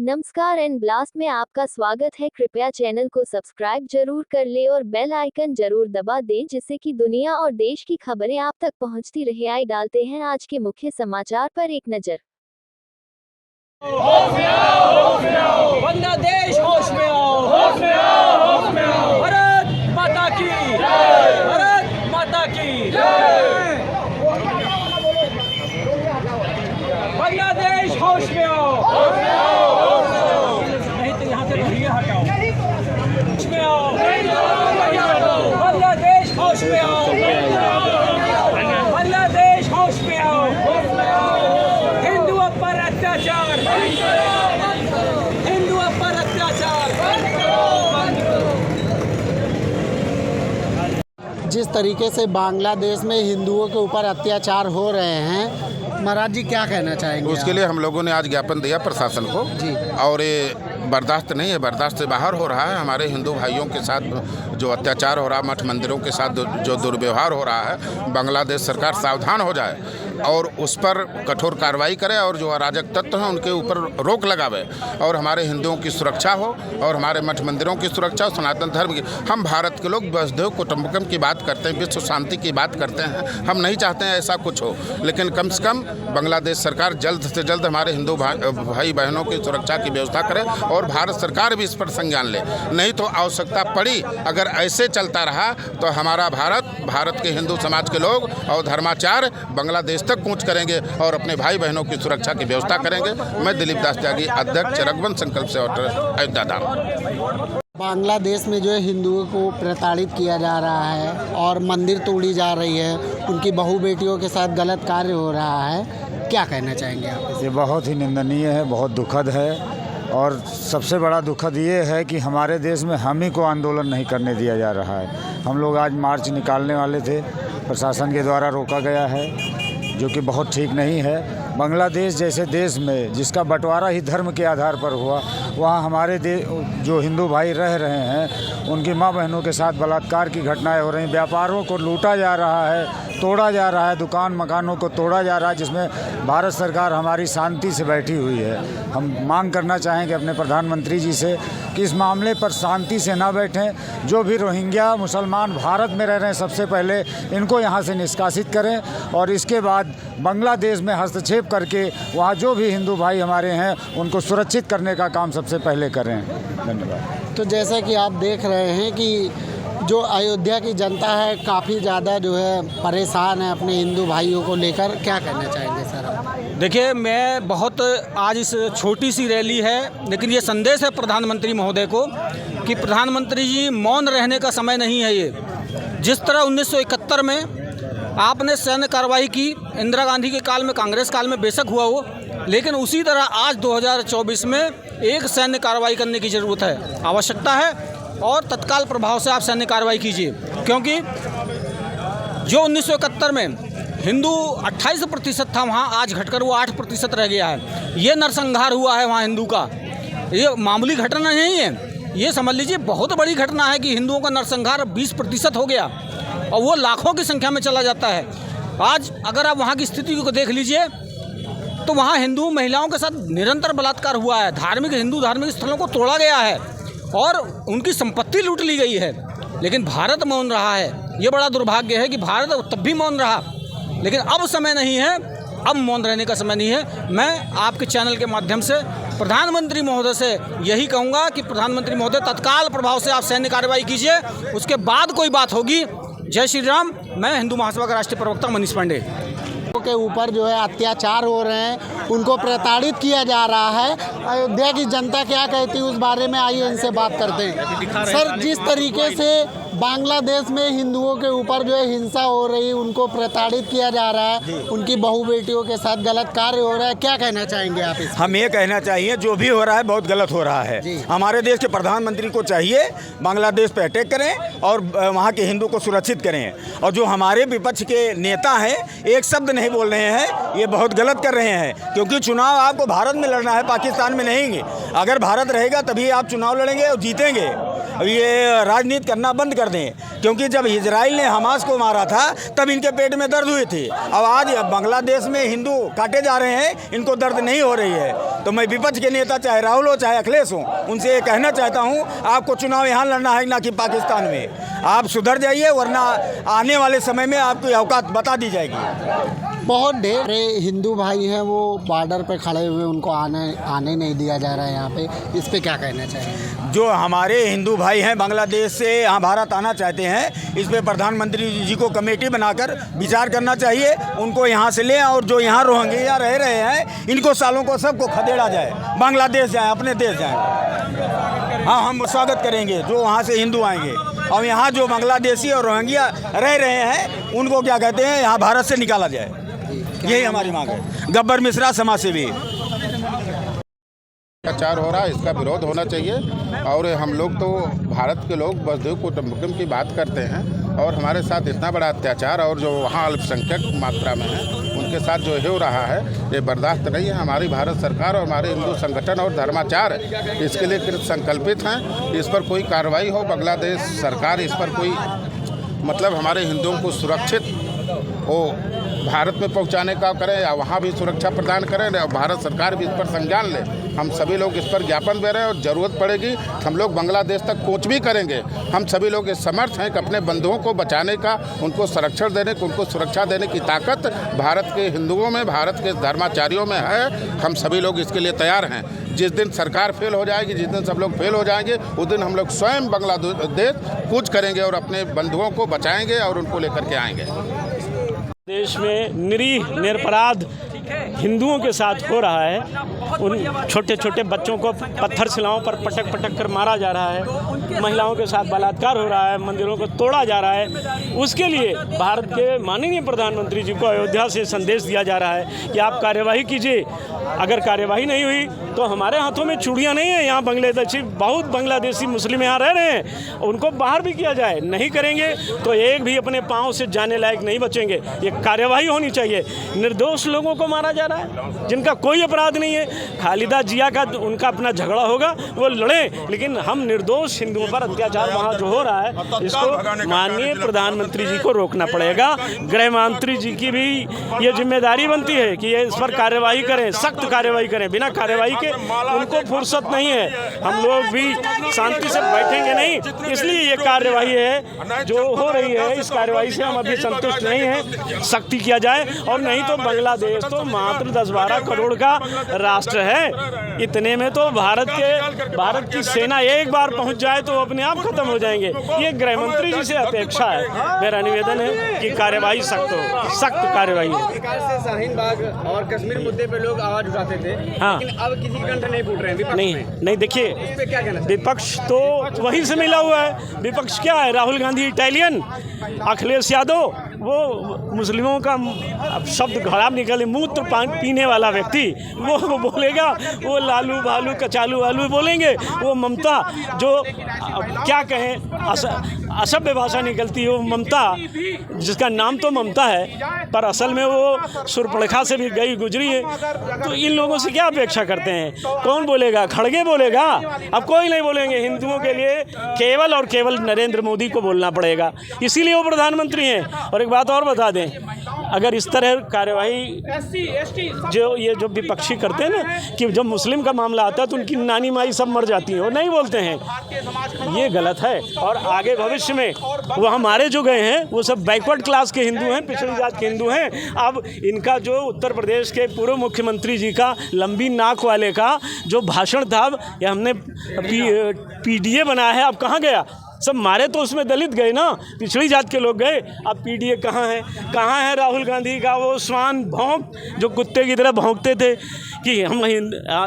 नमस्कार and blast में आपका स्वागत है। कृपया चैनल को सब्सक्राइब जरूर कर ले और बेल आइकन जरूर दबा दें जिससे कि दुनिया और देश की खबरें आप तक पहुंचती रहे। आइए डालते हैं आज के मुख्य समाचार पर एक नजर। बांग्लादेश होश में आओ, होश में आओ, होश में आओ। भारत माता की जय, भारत माता की जय। बांग्लादेश होश में आओ, होश में आओ, होश में आओ। नहीं तो यहाँ से भैया हटाओ। होश में आओ, बांग्लादेश होश में आओ, बांग्लादेश होश में आओ। हिंदुओं पर अत्याचार, हिंदुओं पर अत्याचार। जिस तरीके से बांग्लादेश में हिंदुओं के ऊपर अत्याचार हो रहे हैं, महाराज जी क्या कहना चाहेंगे? उसके लिए हम लोगों ने आज ज्ञापन दिया प्रशासन को जी। और ये बर्दाश्त नहीं है, बर्दाश्त से बाहर हो रहा है। हमारे हिंदू भाइयों के साथ जो अत्याचार हो रहा है, मठ मंदिरों के साथ जो दुर्व्यवहार हो रहा है, बांग्लादेश सरकार सावधान हो जाए और उस पर कठोर कार्रवाई करे और जो अराजक तत्व हैं उनके ऊपर रोक लगावे और हमारे हिंदुओं की सुरक्षा हो और हमारे मठ मंदिरों की सुरक्षा हो, सनातन धर्म की। हम भारत के लोग वसुधैव कुटुंबकम की बात करते हैं, विश्व शांति की बात करते हैं। हम नहीं चाहते हैं ऐसा कुछ हो, लेकिन कम से कम बांग्लादेश सरकार जल्द से जल्द हमारे हिंदू भाई बहनों की सुरक्षा की व्यवस्था करे और भारत सरकार भी इस पर संज्ञान ले। नहीं तो आवश्यकता पड़ी अगर ऐसे चलता रहा तो हमारा भारत के हिंदू समाज के लोग और धर्माचार्य बांग्लादेश तक कूच करेंगे और अपने भाई बहनों की सुरक्षा की व्यवस्था करेंगे। मैं दिलीप दास त्यागी, अध्यक्ष रघुवंश संकल्प से अयोध्या धाम। बांग्लादेश में जो है हिंदुओं को प्रताड़ित किया जा रहा है और मंदिर तोड़ी जा रही है, उनकी बहू बेटियों के साथ गलत कार्य हो रहा है, क्या कहना चाहेंगे आप? ये बहुत ही निंदनीय है, बहुत दुखद है और सबसे बड़ा दुखद ये है कि हमारे देश में हम ही को आंदोलन नहीं करने दिया जा रहा है। हम लोग आज मार्च निकालने वाले थे, प्रशासन के द्वारा रोका गया है, जो कि बहुत ठीक नहीं है। बांग्लादेश जैसे देश में जिसका बंटवारा ही धर्म के आधार पर हुआ, वहाँ हमारे जो हिंदू भाई रह रहे हैं उनकी माँ बहनों के साथ बलात्कार की घटनाएं हो रही, व्यापारों को लूटा जा रहा है, तोड़ा जा रहा है, दुकान मकानों को तोड़ा जा रहा है, जिसमें भारत सरकार हमारी शांति से बैठी हुई है। हम मांग करना चाहेंगे अपने प्रधानमंत्री जी से कि इस मामले पर शांति से ना बैठें। जो भी रोहिंग्या मुसलमान भारत में रह रहे हैं सबसे पहले इनको यहाँ से निष्कासित करें और इसके बाद बांग्लादेश में हस्तक्षेप करके वहाँ जो भी हिंदू भाई हमारे हैं उनको सुरक्षित करने का काम सबसे पहले करें। धन्यवाद। तो जैसा कि आप देख रहे हैं कि जो अयोध्या की जनता है काफ़ी ज़्यादा जो है परेशान है अपने हिंदू भाइयों को लेकर, क्या कहना चाहेंगे सर आप? देखिए, मैं बहुत आज इस छोटी सी रैली है, लेकिन ये संदेश है प्रधानमंत्री महोदय को कि प्रधानमंत्री जी मौन रहने का समय नहीं है। ये जिस तरह 1971 में आपने सैन्य कार्रवाई की, इंदिरा गांधी के काल में, कांग्रेस काल में बेशक हुआ वो, लेकिन उसी तरह आज 2024 में एक सैन्य कार्रवाई करने की ज़रूरत है, आवश्यकता है और तत्काल प्रभाव से आप सैन्य कार्रवाई कीजिए। क्योंकि जो 1971 में हिंदू 28% था वहाँ, आज घटकर वो 8% रह गया है। ये नरसंहार हुआ है वहाँ हिंदू का, ये मामूली घटना नहीं है। ये समझ लीजिए बहुत बड़ी घटना है कि हिंदुओं का नरसंहार 20% हो गया और वो लाखों की संख्या में चला जाता है। आज अगर आप वहाँ की स्थिति को देख लीजिए तो वहाँ हिंदू महिलाओं के साथ निरंतर बलात्कार हुआ है, हिंदू धार्मिक स्थलों को तोड़ा गया है और उनकी संपत्ति लूट ली गई है, लेकिन भारत मौन रहा है। ये बड़ा दुर्भाग्य है कि भारत तब भी मौन रहा, लेकिन अब समय नहीं है, अब मौन रहने का समय नहीं है। मैं आपके चैनल के माध्यम से प्रधानमंत्री महोदय से यही कहूँगा कि प्रधानमंत्री महोदय तत्काल प्रभाव से आप सैन्य कार्रवाई कीजिए, उसके बाद कोई बात होगी। जय श्री राम। मैं हिंदू महासभा का राष्ट्रीय प्रवक्ता मनीष पांडे। के ऊपर जो है अत्याचार हो रहे हैं, उनको प्रताड़ित किया जा रहा है। अयोध्या की जनता क्या कहती है उस बारे में आइए इनसे बात करते हैं। सर, जिस तरीके से बांग्लादेश में हिंदुओं के ऊपर जो है हिंसा हो रही है, उनको प्रताड़ित किया जा रहा है, उनकी बहू बेटियों के साथ गलत कार्य हो रहा है, क्या कहना चाहेंगे आप इस? हम ये कहना चाहिए जो भी हो रहा है बहुत गलत हो रहा है। हमारे देश के प्रधानमंत्री को चाहिए बांग्लादेश पे अटैक करें और वहाँ के हिंदू को सुरक्षित करें। और जो हमारे विपक्ष के नेता हैं एक शब्द नहीं बोल रहे हैं, ये बहुत गलत कर रहे हैं। क्योंकि चुनाव आपको भारत में लड़ना है, पाकिस्तान में नहीं। अगर भारत रहेगा तभी आप चुनाव लड़ेंगे और जीतेंगे। ये राजनीति करना बंद कर दें, क्योंकि जब इजराइल ने हमास को मारा था तब इनके पेट में दर्द हुई थी। अब आज बांग्लादेश में हिंदू काटे जा रहे हैं, इनको दर्द नहीं हो रही है। तो मैं विपक्ष के नेता चाहे राहुल हो चाहे अखिलेश हो, उनसे ये कहना चाहता हूँ, आपको चुनाव यहाँ लड़ना है ना कि पाकिस्तान में। आप सुधर जाइए, वरना आने वाले समय में आपकी औकात बता दी जाएगी। बहुत ढेर हिंदू भाई हैं वो बॉर्डर पे खड़े हुए, उनको आने नहीं दिया जा रहा है यहाँ पे, इस पे क्या कहना चाहिए? जो हमारे हिंदू भाई हैं बांग्लादेश से यहाँ भारत आना चाहते हैं, इस पे प्रधानमंत्री जी को कमेटी बनाकर विचार करना चाहिए, उनको यहाँ से लें। और जो यहाँ रोहिंग्या रह रहे हैं, इनको सालों को सबको खदेड़ा जाए, बांग्लादेश जाए, अपने देश जाए। हाँ, हम स्वागत करेंगे जो वहाँ से हिंदू आएंगे। और यहाँ जो बांग्लादेशी और रोहिंग्या रह रहे हैं, उनको क्या कहते हैं, यहाँ भारत से निकाला जाए, यही हमारी मांग है। गब्बर मिश्रा, समाज सेवी। अत्याचार हो रहा है, इसका विरोध होना चाहिए। और हम लोग तो भारत के लोग वसुधैव कुटुंबकम की बात करते हैं, और हमारे साथ इतना बड़ा अत्याचार और जो वहाँ अल्पसंख्यक मात्रा में है उनके साथ जो हो रहा है, ये बर्दाश्त नहीं है। हमारी भारत सरकार और हमारे हिंदू संगठन और धर्माचार इसके लिए कृत संकल्पित हैं। इस पर कोई कार्रवाई हो, बांग्लादेश सरकार इस पर कोई मतलब हमारे हिंदुओं को सुरक्षित हो भारत में पहुंचाने का करें, या वहाँ भी सुरक्षा प्रदान करें, और भारत सरकार भी इस पर संज्ञान ले। हम सभी लोग इस पर ज्ञापन दे रहे हैं, और ज़रूरत पड़ेगी हम लोग बांग्लादेश तक कूच भी करेंगे। हम सभी लोग इस समर्थ हैं कि अपने बंधुओं को बचाने का, उनको संरक्षण देने को, उनको सुरक्षा देने की ताकत भारत के हिंदुओं में, भारत के धर्माचार्यों में है। हम सभी लोग इसके लिए तैयार हैं। जिस दिन सरकार फेल हो जाएगी, जिस दिन सब लोग फेल हो जाएंगे, उस दिन हम लोग स्वयं बांग्लादेश कूच करेंगे और अपने बंधुओं को बचाएंगे और उनको लेकर के आएंगे। देश में निरीह निरपराध हिंदुओं के साथ हो रहा है। उन छोटे छोटे बच्चों को पत्थर शिलाओं पर पटक पटक कर मारा जा रहा है, महिलाओं के साथ बलात्कार हो रहा है, मंदिरों को तोड़ा जा रहा है। उसके लिए भारत के माननीय प्रधानमंत्री जी को अयोध्या से संदेश दिया जा रहा है कि आप कार्यवाही कीजिए। अगर कार्यवाही नहीं हुई तो हमारे हाथों में चूड़ियाँ नहीं है। यहाँ बांग्लादेशी, बहुत बांग्लादेशी मुस्लिम यहाँ रह रहे हैं, उनको बाहर भी किया जाए। नहीं करेंगे तो एक भी अपने पाँव से जाने लायक नहीं बचेंगे। ये कार्यवाही होनी चाहिए। निर्दोष लोगों को मारा जा रहा है जिनका कोई अपराध नहीं है। खालिदा जिया का उनका अपना झगड़ा होगा, वो लड़ें, लेकिन हम निर्दोष हिंदुओं पर अत्याचार वहाँ जो हो रहा है, इसको माननीय प्रधानमंत्री जी को रोकना पड़ेगा। गृह मंत्री जी की भी ये जिम्मेदारी बनती है कि ये इस पर कार्यवाही करें, सख्त कार्यवाही करें। बिना कार्यवाही के उनको फुर्सत नहीं है। हम लोग भी शांति से बैठेंगे नहीं, इसलिए ये कार्यवाही है जो हो रही है। इस कार्यवाही से हम अभी संतुष्ट नहीं हैं, सख्ती किया जाए। और नहीं तो बांग्लादेश तो मात्र 10-12 करोड़ का राष्ट्र है। इतने में तो भारत की सेना एक बार पहुंच जाए तो अपने आप खत्म हो जाएंगे। ये गृह मंत्री जी से अपेक्षा है। मेरा निवेदन है कि कार्यवाही सख्त हो, सख्त कार्यवाही हो। शाहीन बाग और कश्मीर मुद्दे पे लोग आवाज उठाते थे, हाँ, लेकिन अब किसी के कंठ नहीं फूट रहे हैं। नहीं देखिए, क्या कहना, विपक्ष तो वहीं से मिला हुआ है। विपक्ष क्या है? राहुल गांधी इटालियन, अखिलेश यादव वो मुस्लिमों का शब्द खराब निकले, मूत्र पीने वाला व्यक्ति, वो बोलेगा, वो लालू भालू कचालू वालू बोलेंगे। वो ममता जो क्या कहें, असभ्य भाषा निकलती है। वो ममता जिसका नाम तो ममता है, पर असल में वो सुरपड़खा से भी गई गुजरी है। तो इन लोगों से क्या अपेक्षा करते हैं? कौन बोलेगा? खड़गे बोलेगा? अब कोई नहीं बोलेंगे। हिंदुओं के लिए केवल और केवल नरेंद्र मोदी को बोलना पड़ेगा, इसीलिए वो प्रधानमंत्री हैं। और एक बात और बता दें, अगर इस तरह कार्यवाही जो विपक्षी करते हैं ना, कि जब मुस्लिम का मामला आता है तो उनकी नानी माई सब मर जाती है, वो नहीं बोलते हैं, ये गलत है। और आगे भविष्य में वो हमारे जो गए हैं वो सब बैकवर्ड क्लास के हिंदू हैं, पिछड़ी जात के हिंदू हैं। अब इनका जो उत्तर प्रदेश के पूर्व मुख्यमंत्री जी का लंबी नाक वाले का जो भाषण था, ये हमने पीडीए बनाया है, अब कहाँ गया? सब मारे तो उसमें दलित गए ना, पिछड़ी जात के लोग गए। अब पीडीए कहाँ है? कहाँ है राहुल गांधी का वो स्वान भौंक जो कुत्ते की तरह भौंकते थे कि हम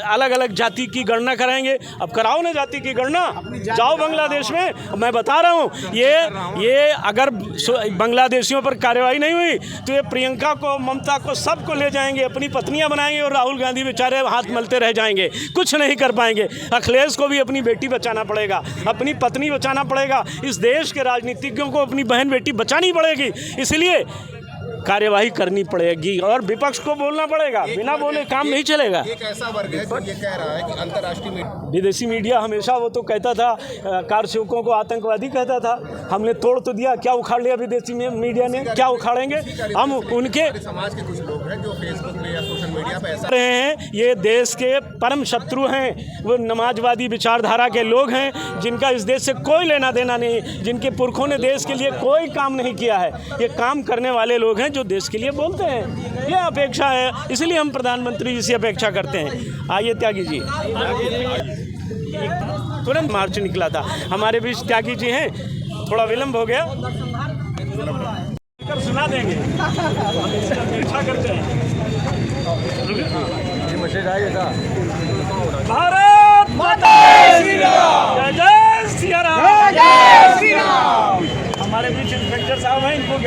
अलग अलग जाति की गणना कराएंगे? अब कराओ ना जाति की गणना, जाओ बांग्लादेश में। मैं बता रहा हूँ, ये अगर बांग्लादेशियों पर कार्रवाई नहीं हुई तो ये प्रियंका को, ममता को, सबको ले जाएंगे, अपनी पत्नियाँ बनाएंगे, और राहुल गांधी बेचारे हाथ मलते रह जाएंगे, कुछ नहीं कर पाएंगे। अखिलेश को भी अपनी बेटी बचाना पड़ेगा, अपनी पत्नी बचाना पड़ेगा। इस देश के राजनीतिज्ञों को अपनी बहन बेटी बचानी पड़ेगी। इसलिए कार्यवाही करनी पड़ेगी और विपक्ष को बोलना पड़ेगा, बिना बोले काम नहीं चलेगा। एक ऐसा वर्ग है जो ये कह रहा है कि अंतर्राष्ट्रीय विदेशी मीडिया हमेशा वो तो कहता था, कारसेवकों को आतंकवादी कहता था, हमने तोड़ तो दिया, क्या उखाड़ लिया विदेशी मीडिया ने, क्या उखाड़ेंगे हम उनके। समाज के कुछ लोग हैं जो फेसबुक पे या सोशल मीडिया पे ऐसा रहे हैं, ये देश के परम शत्रु हैं, वो समाजवादी विचारधारा के लोग हैं जिनका इस देश से कोई लेना देना नहीं, जिनके पुरखों ने देश के लिए कोई काम नहीं किया है। ये काम करने वाले लोग हैं जो देश के लिए बोलते हैं, ये अपेक्षा है, इसलिए हम प्रधानमंत्री जी से अपेक्षा करते हैं। आइए त्यागी जी, तुरंत मार्च निकला था, हमारे बीच त्यागी जी हैं, थोड़ा विलम्ब हो गया, कर सुना देंगे, हम इससे अपेक्षा करते हैं। भारत माता की जय, जय सिया राम, जय श्री राम। हमारे बीच इंस्पेक्टर साहब हैं, इनको